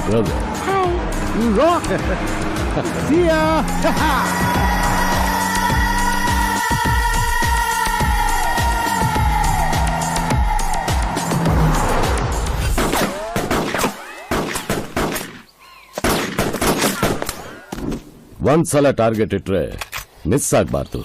brother. Hi. You rock. See ya. ಒಂದ್ಸಲ target ಇಟ್ರೆ miss ಆಗ್ಬಾರ್ದು.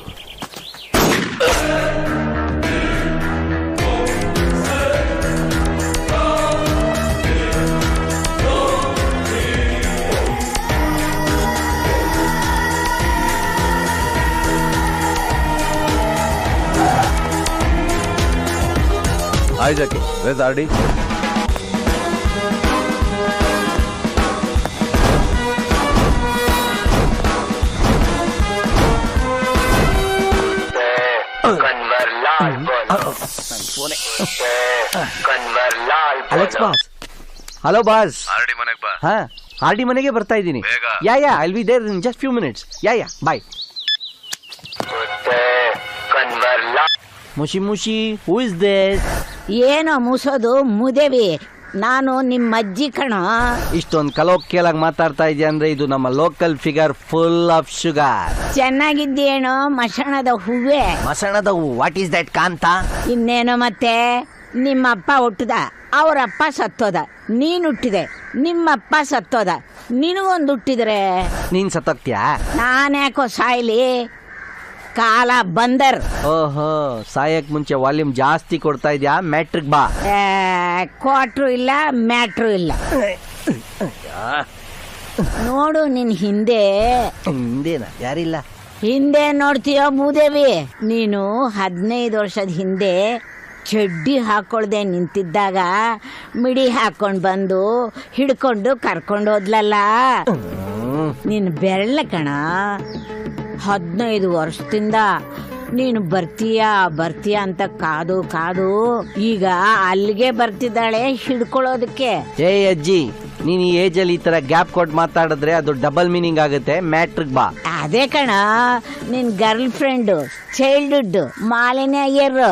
Hi Jackie, where's RD? Alex boss. Hello boss. RD ಮನೆಗೆ ಬಾ. ಹಾ, RD ಮನೆಗೆ ಬರ್ತಾ ಇದ್ದೀನಿ. Ya I will be there in just few minutes. Ya bye. ಮುಷಿ ಮುಷಿ, ಹೂ ಇಸ್ ದಿಸ್? ಏನೋ ಮುಸೋದು ಮುದೇವಿ, ನಾನು ನಿಮ್ಮ ಅಜ್ಜಿ ಕಣೋ. ಇಷ್ಟೊಂದು ಕಲೋಕ್ಯಲಾಗಿ ಮಾತಾಡ್ತಾ ಇದೆಯಾ ಅಂದ್ರೆ ಇದು ನಮ್ಮ local figure, full of sugar. ಚೆನ್ನಾಗಿದ್ದೇನೋ ಮಸಣದ ಹೂವೆ. ಮಸಣದ ಹೂ? What is that Kantha? ಇನ್ನೇನೋ ಮತ್ತೆ, ನಿಮ್ಮಪ್ಪ ಹುಟ್ಟದ, ಅವರಪ್ಪ ಸತ್ತೋದ, ನೀನ್ ಹುಟ್ಟಿದೆ, ನಿಮ್ಮಪ್ಪ ಸತ್ತೋದ, ನಿನಗೊಂದು ಹುಟ್ಟಿದ್ರೆ ನೀನ್ ಸತ್ತೋಗ್ತೀಯಾ? ನಾನ್ಯಾಕೋ ಸಾಯ್ಲಿ, ಕಾಲ ಬಂದರ್. ಓಹೋ, ಸಾಯಕ್ ಮುಂಚೆ ವಾಲ್ಯೂಮ್ ಜಾಸ್ತಿ ಕೊಡ್ತಾ ಇದ್ಯಾ? ಮ್ಯಾಟ್ರಿಕ್ ಬಾ. ಕ್ವಾಟ್ರು ಇಲ್ಲ, ಮ್ಯಾಟ್ರು ಇಲ್ಲ. ನೋಡು ನಿನ್ ಹಿಂದೆ. ಹಿಂದೇನ? ಯಾರಿಲ್ಲ. ಹಿಂದೆ ನೋಡ್ತೀಯೋ ಮೂದೇವಿ? ನೀನು 15 ವರ್ಷದ ಹಿಂದೆ ಚಡ್ಡಿ ಹಾಕೊಳ್ದೆ ನಿಂತಿದ್ದಾಗ ಮಿಡಿ ಹಾಕೊಂಡ್ ಬಂದು ಹಿಡ್ಕೊಂಡು ಕರ್ಕೊಂಡು ಹೋದ್ಲಲ್ಲ, ನಿನ್ ಬೆರಳ ಕಣ. 15 ವರ್ಷದಿಂದ ನೀನು ಬರ್ತೀಯಾ ಅಂತ ಕಾದು ಈಗ ಅಲ್ಲಿಗೆ ಬರ್ತಿದ್ದಾಳೆ ಹಿಡ್ಕೊಳ್ಳೋದಕ್ಕೆ. ಏ ಅಜ್ಜಿ, ನೀನ್ ಈ ಏಜ್ ಅಲ್ಲಿ ಈ ತರ ಗ್ಯಾಪ್ ಕೊಟ್ಟು ಮಾತಾಡಿದ್ರೆ ಅದು ಡಬಲ್ ಮೀನಿಂಗ್ ಆಗುತ್ತೆ. ಮ್ಯಾಟ್ರಿಕ್ ಬಾ. ಅದೇ ಕಣ, ನಿನ್ girlfriend childhood Malini Iyer.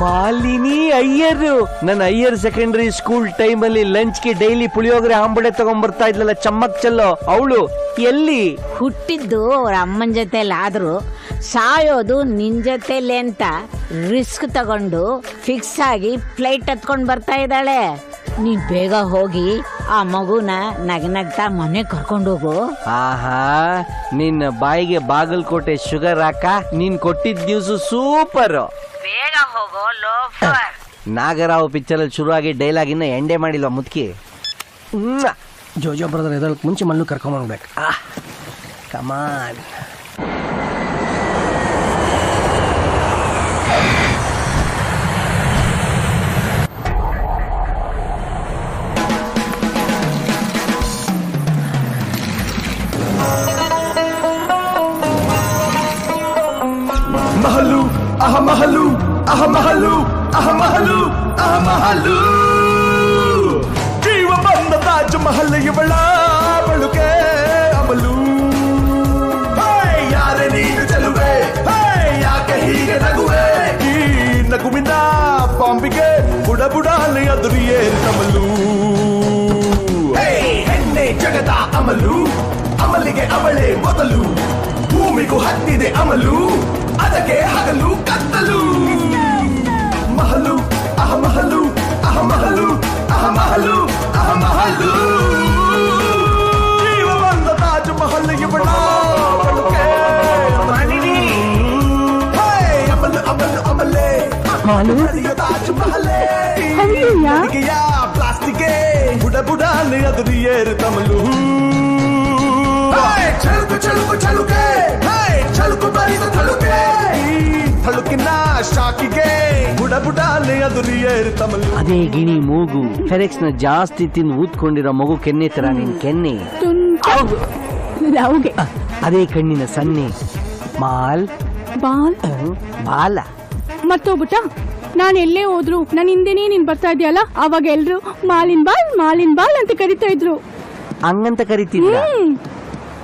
Malini Iyer? ನನ್ನ ಅಯ್ಯರ್ ಸೆಕೆಂಡರಿ ಸ್ಕೂಲ್ ಟೈಮ್ ಅಲ್ಲಿ ಲಂಚ್ಗೆ ಡೈಲಿ ಪುಳಿಯೋಗರೆ ಆಂಬಡೆ ತಗೊಂಡ್ಬರ್ತಾ ಇದ್ಲಲ್ಲ, ಚಮ್ಮಕ್ ಚೆಲ್ಲೋ ಅವಳು ಎಲ್ಲಿ? ಹುಟ್ಟಿದ್ದು ಅವ್ರ ಅಮ್ಮನ ಜೊತೆಲಿ ಆದ್ರೂ ಸಾಯೋದು ನಿನ್ ಜೊತೆಲಿ ಅಂತ ರಿಸ್ಕ್ ತಗೊಂಡು ಫಿಕ್ಸ್ ಆಗಿ ಫ್ಲೈಟ್ ಹತ್ಕೊಂಡ್ ಬರ್ತಾ ಇದ್ದಾಳೆ. ನೀನ್ ಬೇಗ ಹೋಗಿ ಆ ಮಗುನ ನಗ್ನಗ್ತಾ ಮನೆ ಕರ್ಕೊಂಡೋಗು. ಆಹಾ, ನಿನ್ನ ಬಾಯಿಗೆ ಬಾಗಲಕೋಟೆ ಶುಗರ್ ಹಾಕ. ನೀನ್ ಕೊಟ್ಟಿದ್ದ ದಿವ್ಸ ಸೂಪರ್. ಬೇಗ ಹೋಗೋ ಲೋಫರ್. ನಾಗರಾವ್ ಪಿಕ್ಚರ್ ಅಲ್ಲಿ ಶುರುವಾಗಿ ಡೈಲಾಗ್ ಇನ್ನ ಎಂಡೇ ಮಾಡಿಲ್ವ ಮುದ್ಕಿ. ಜೋಜೋ ಬ್ರದರ್ ಎದಳಕ್ ಮುಂಚೆ ಮಣ್ಣು ಕರ್ಕೊಂಡ್ಬರ್ಬೇಕು. ಕಮಾನ್. ಮಹಲು ಅಹ ಮಹಲು ಅಹ ಮಹಲು ಅಹ ಮಹಲು ಅಹ ಮಹಲು, ಜೀವ ಬಂದ ತಾಜ್ ಮಹಲ್ ಇವಳ ಬಳುಕೆ ಅಮಲು. ಯಾರೇ ನೀನು ಚೆಲುವೆ, ಯಾಕೆ ಹೀಗೆ ನಗುವೆ? ಈ ನಗುವಿನ ಬಾಂಬಿಗೆ ಬುಡ ಬುಡಾನೆ ಅದುರಿಯೇ ತಮಲು. ಹೆಣ್ಣೆ ಜಗದ ಅಮಲು, ಅಮಲಿಗೆ ಅವಳೇ ಮೊದಲು. ಭೂಮಿಗೂ ಹತ್ತಿದೆ ಅಮಲು, ಅದಕ್ಕೆ ಹಗಲು ಕತ್ತಲು. ಮಹಲು ಅಹ ಮಹಲು ಅಹ ಮಹಲು ಅಹ ಮಹಲು ಅಹ ಮಹಲು, ಜೀವ ಬಂದ ತಾಜ್ ಮಹಲ್ ಇವಳ ಬಳುಕೆ ಅಮಲು. ಅಮಲು ಅಮಲೆ ತಾಜ್ ಮಹಲೇ, ಪ್ಲಾಸ್ಟಿಕ್ ಬುಡ ಬುಡಾನೆ ಅದುರಿಯೇರು ತಮಲು. ಚಳುಕು ಚಳುಕು ಚಳುಕೆ, ಚಳುಕು ಬರಿದ ತಳುಕೆ, ತಳುಕಿನ ಶಾಕಿಗೆ ಬುಡ ಬುಡಾನೆ ಅದುರಿಯೇರು ತಮಲು. ಅದೇ ಗಿಣಿ ಮೂಗು, ಫೆರೆಕ್ಸ್ ನ ಜಾಸ್ತಿ ತಿಂದು ಊದ್ಕೊಂಡಿರೋ ಮಗು ಕೆನ್ನೆ ತರ ನಿನ್ ಕೆನ್ನೆ. ಅದೇ ಕಣ್ಣಿನ ಸನ್ನೆ ಮಾಲ್ ಬಾಲ್ ಬಾಲ. ಮತ್ತೋಗ್ಬಿಟ್ಟ. ನಾನು ಎಲ್ಲೇ ಹೋದ್ರು ನನ್ನ ಹಿಂದೆನೇ ನೀನ್ ಬರ್ತಾ ಇದೆಯಲ್ಲ, ಅವಾಗ ಎಲ್ರು ಮಾಲಿನ್ ಬಾಲ್ ಅಂತ ಕರಿತಾ ಇದ್ರು. ಹಂಗಂತ ಕರಿತಿದ್ರ?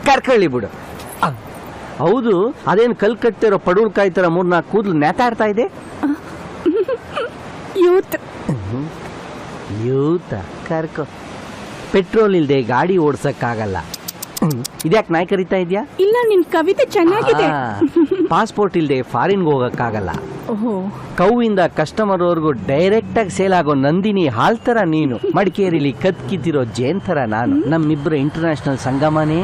ಕರ್ಕೊಳ್ಳಿ ಬಿಡು. ಹೌದು, ಅದೇನು ಕಲ್ ಕಟ್ಟಿರೋ ಪಡುಳ್ಕಾಯಿ ತರ 3-4 ಕೂದಲು ನೇತಾಡ್ತಾ ಇದೆ. ಯೂತ್ ಯೂತ ಕರ್ಕೊ. ಪೆಟ್ರೋಲ್ ಇಲ್ದೆ ಗಾಡಿ ಓಡ್ಸಕ್ಕಾಗಲ್ಲ. ಇದ್ಯಾಕೆ ನಾಯಿ ಕರಿತಾ ಇದ್ಯಾ? ಇಲ್ಲ, ನಿನ್ ಕವಿತೆ ಚೆನ್ನಾಗಿದೆ. ಪಾಸ್ಪೋರ್ಟ್ ಇಲ್ದೆ ಫಾರಿನ್ಗೆ ಹೋಗಕ್ಕಾಗಲ್ಲ. ಓಹೋ, ಕೌವಿಂದ ಕಸ್ಟಮರ್ ವರ್ಗು ಡೈರೆಕ್ಟ್ ಆಗಿ ಸೇಲ್ ಆಗೋ ನಂದಿನಿ ಹಾಲ್ ತರ ನೀನು, ಮಡಿಕೇರಿಲಿ ಕತ್ ಕಿತ್ತಿರೋ ಜೇನ್ ತರ ನಾನು. ನಮ್ಮಿಬ್ರು ಇಂಟರ್ನ್ಯಾಷನಲ್ ಸಂಗಮನೇ.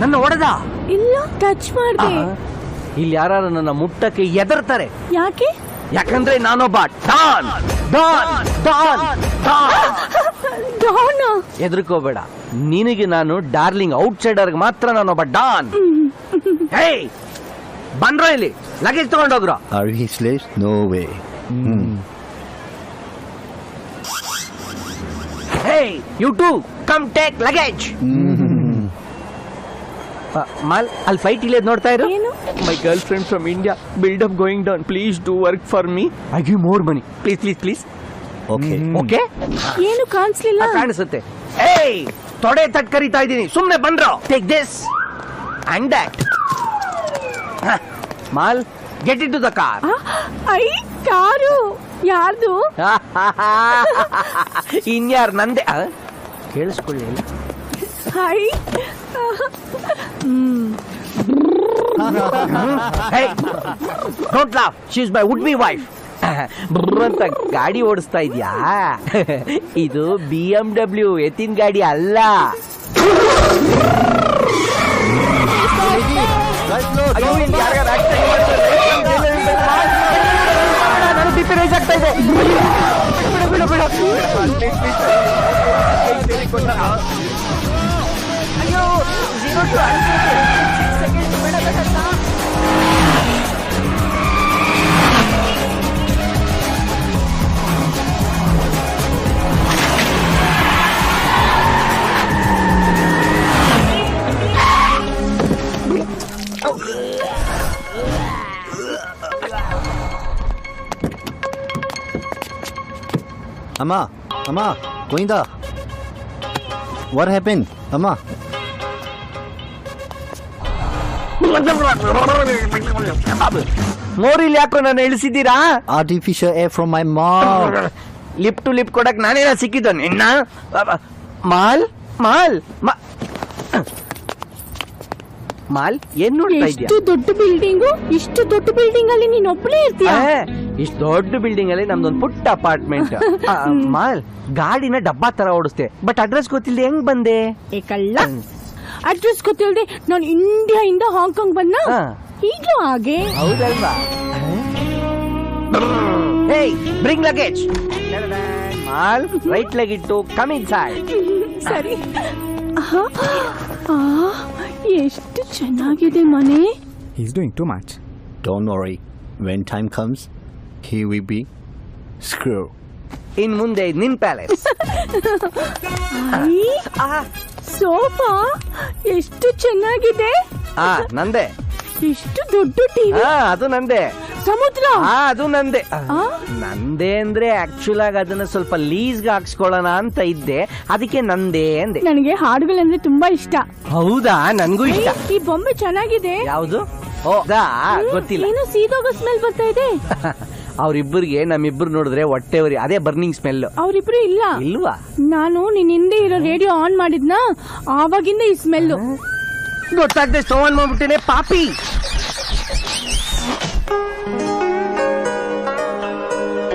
ನನ್ನ ಹೊಡೆದ? ಇಲ್ಲ, ಟಚ್ ಮಾಡ್ದೆ. ಇಲ್ಲಿ ಯಾರು ನನ್ನ ಮುಟ್ಟಕ್ಕೆ ಎದರ್ತಾರೆ. ಯಾಕೆ? ಯಾಕಂದ್ರೆ ನಾನೊಬ್ಬ don. Don don don. Don? ಎದ್ರಕೋಬೇಡ, ನಿನಗೆ ನಾನು ಡಾರ್ಲಿಂಗ್ ಔಟ್ಸೈಡರ್ ಮಾತ್ರ ನಾನೊಬ್ಬ ಡಾನ್. ಹೇ, ಬಂದ್ರ ಇಲ್ಲಿ ಲಗೇಜ್ ತಗೊಂಡೋಗ್ರ. Are we slaves? No way. ಹೇ, you to come take luggage. ಮಾಲ್, ಅಲ್ಲಿ ಫೈಟ್ ಇಲ್ಲೇ ನೋಡ್ತಾ ಇರು. ಏನು? My girlfriend from India, build up going down, please do work for me, I give more money, please please please. Okay. Okay, ಏನು ಕಾಣಿಸ್ಲಿಲ್ಲ. ಕಾಣಿಸುತ್ತೆ. ಏಯ್, ತೊಡೆ ತಟ್ ಕರಿತಾ ಇದ್ದೀನಿ, ಸುಮ್ನೆ ಬಂದ್ರು. Take this and that. Mall, get into the car. ಐ, ಕಾರು ಯಾರ್ದು? ಇನ್ಯಾರು, ನಂದೆ. ಕೇಳಿಸ್ಕೊಳ್ಳಿ. Hi. Hey, don't laugh. She's my would-be wife. ಅಂತ ಗಾಡಿ ಓಡಿಸ್ತಾ ಇದ್ಯಾ? ಇದು BMW ಎತ್ತಿನ ಗಾಡಿ ಅಲ್ಲ. ಅಯ್ಯೋ, ಇಲ್ಲಿ ಯಾರ್ಗಾರು accident ಮಾಡ್ತಾರೆ. ನನಗೆ BP ರೈಸ್ ಆಗ್ತಾ ಇದೆ. ಬಿಡು, ಬಿಡು, ಬಿಡು. ಅಯ್ಯೋ, 0 to 6 seconds ಬಿಡಬೇಕಂತ. Amma, Goinda. What happened, Amma? ಮೋರಿಲ್ ಯಾಕೋ ನಾನು ಇಳಿಸಿದ್ದೀರಾ? Artificial air from my mouth. Lip to lip ಕೊಡಕ್ ನಾನೇನ ಸಿಕ್ಕಿದ್ದ ನಿನ್ನ? ಮಾಲ್ ಮಾಲ್ ಮಾಲ್, ಏನ್ ನೋಡ್ತಾ ಇದ್ಯಾ? ಎಷ್ಟು ದೊಡ್ಡ ಬಿಲ್ಡಿಂಗು, ಇಷ್ಟು ದೊಡ್ಡ ಬಿಲ್ಡಿಂಗ್ ಅಲ್ಲಿ ನೀನ್ ಒಬ್ಬನೇ ಇರ್ತೀಯ? ಇಷ್ಟು ದೊಡ್ಡ ಬಿಲ್ಡಿಂಗ್ ಅಲ್ಲಿ ನಮ್ದೊಂದು ಪುಟ್ಟ ಅಪಾರ್ಟ್ಮೆಂಟ್. ಮಾಲ್, ಗಾಡಿನ ಡಬ್ಬಾ ತರ ಓಡಿಸ್ತೆ, ಬಟ್ ಅಡ್ರೆಸ್ ಗೊತ್ತಿಲ್ಲದೆ ಹೆಂಗ್ ಬಂದೆ? ಏ ಕಳ್ಳ, ಅಡ್ರೆಸ್ ಗೊತ್ತಿಲ್ಲದೆ ನಾನು ಇಂಡಿಯಾ ಇಂದ ಹಾಂಗ್ಕಾಂಗ್ ಬಂದ. ಈಗಲೂ ಹಾಗೆ. ಹೌದಲ್ವಾ? ಹೇಯ್, ಬ್ರಿಂಗ್ ಲಗೇಜ್. ಮಾಲ್, ರೈಟ್ ಲೆಗ್ ಇಟ್ಟು ಕಮ್ ಇನ್ ಸೈಡ್. ಸರಿ. ಎಷ್ಟು ಚೆನ್ನಾಗಿದೆ ಮನೆ. He's doing too much. Don't worry. When time comes, he will be screw. ಇನ್ ಮುಂದೆ ನಿನ್ ಪ್ಯಾಲೇಸ್. ಸೋಫಾ ಎಷ್ಟು ಚೆನ್ನಾಗಿದೆ. ನಂದೆ. ಎಷ್ಟು ದೊಡ್ಡ ಟಿವಿ. ಅದು ನಂದೆ. ಸಮುದ್ರ. ಅದು ನಂದೆ. ನಂದೆ ಅಂದ್ರೆ ಆಕ್ಚುಲ್ ಆಗಿ ಅದನ್ನ ಸ್ವಲ್ಪ ಲೀಸ್ಗೆ ಹಾಕ್ಸ್ಕೊಳ್ಳೋಣ ಅಂತ ಇದ್ದೆ, ಅದಕ್ಕೆ ನಂದೆ ಅಂದೆ. ನನಗೆ ಹಾಡುಗಳಂದ್ರೆ ತುಂಬಾ ಇಷ್ಟ. ಹೌದಾ? ನನ್ಗೂ ಇಷ್ಟ. ಈ ಬೊಂಬೆ ಚೆನ್ನಾಗಿದೆ. ಯಾವುದು? ಓ, ಗೊತ್ತಿಲ್ಲ. ಏನು ಸೀದೋಗೋ ಸ್ಮೆಲ್ ಬರ್ತಾ ಇದೆ. ಅವ್ರಿಬ್ಬರಿಗೆ ನಮ್ಮಿಬ್ರು ನೋಡಿದ್ರೆ ಹೊಟ್ಟೆ ಉರಿ, ಅದೇ ಬರ್ನಿಂಗ್ ಸ್ಮೆಲ್. ಅವ್ರಿಬ್ರು ಇಲ್ಲ. ಇಲ್ವಾ? ನಾನು ನಿನ್ ಹಿಂದೆ ಇರೋ ರೇಡಿಯೋ ಆನ್ ಮಾಡಿದ್ನ, ಆವಾಗಿಂದ ಈ ಸ್ಮೆಲ್. ಗೊತ್ತಾಗ್ದೆ ಸ್ಟವ್ ಆನ್ ಮಾಡ್ಬಿಟ್ಟೇನೆ ಪಾಪಿ.